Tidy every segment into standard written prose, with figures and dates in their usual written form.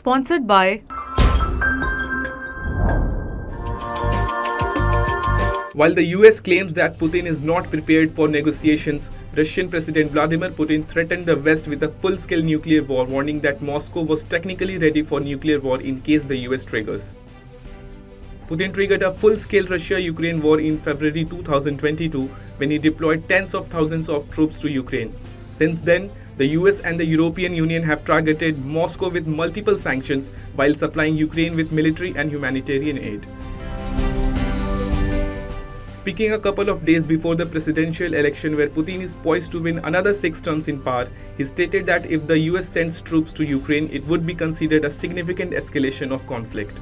Sponsored by. While the US claims that Putin is not prepared for negotiations, Russian President Vladimir Putin threatened the West with a full-scale nuclear war, warning that Moscow was technically ready for nuclear war in case the US triggers. Putin triggered a full-scale Russia-Ukraine war in February 2022 when he deployed tens of thousands of troops to Ukraine. Since then, the US and the European Union have targeted Moscow with multiple sanctions while supplying Ukraine with military and humanitarian aid. Speaking a couple of days before the presidential election where Putin is poised to win another 6 terms in power, he stated that if the US sends troops to Ukraine, it would be considered a significant escalation of conflict.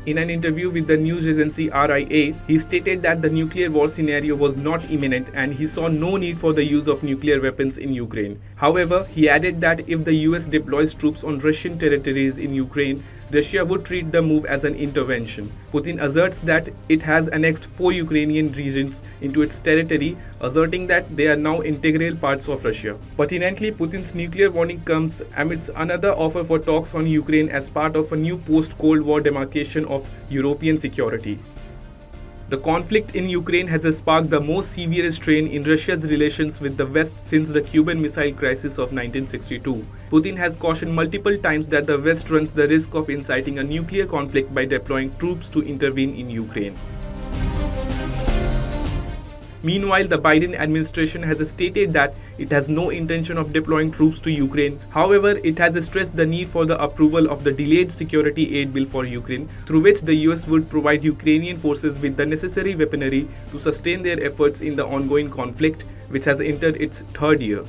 In an interview with the news agency RIA, he stated that the nuclear war scenario was not imminent and he saw no need for the use of nuclear weapons in Ukraine. However, he added that if the US deploys troops on Russian territories in Ukraine, Russia would treat the move as an intervention. Putin asserts that it has annexed 4 Ukrainian regions into its territory, asserting that they are now integral parts of Russia. Pertinently, Putin's nuclear warning comes amidst another offer for talks on Ukraine as part of a new post-Cold War demarcation of European security. The conflict in Ukraine has sparked the most severe strain in Russia's relations with the West since the Cuban Missile Crisis of 1962. Putin has cautioned multiple times that the West runs the risk of inciting a nuclear conflict by deploying troops to intervene in Ukraine. Meanwhile, the Biden administration has stated that it has no intention of deploying troops to Ukraine. However, it has stressed the need for the approval of the delayed security aid bill for Ukraine, through which the US would provide Ukrainian forces with the necessary weaponry to sustain their efforts in the ongoing conflict, which has entered its 3rd year.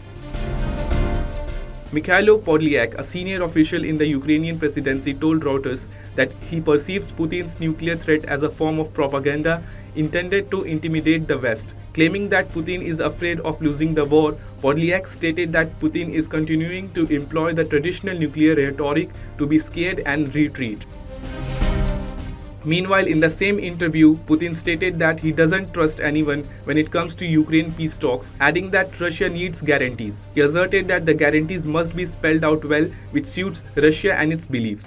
Mikhailo Podolyak, a senior official in the Ukrainian presidency, told Reuters that he perceives Putin's nuclear threat as a form of propaganda intended to intimidate the West. Claiming that Putin is afraid of losing the war, Podolyak stated that Putin is continuing to employ the traditional nuclear rhetoric to be scared and retreat. Meanwhile, in the same interview, Putin stated that he doesn't trust anyone when it comes to Ukraine peace talks, adding that Russia needs guarantees. He asserted that the guarantees must be spelled out well, which suits Russia and its beliefs.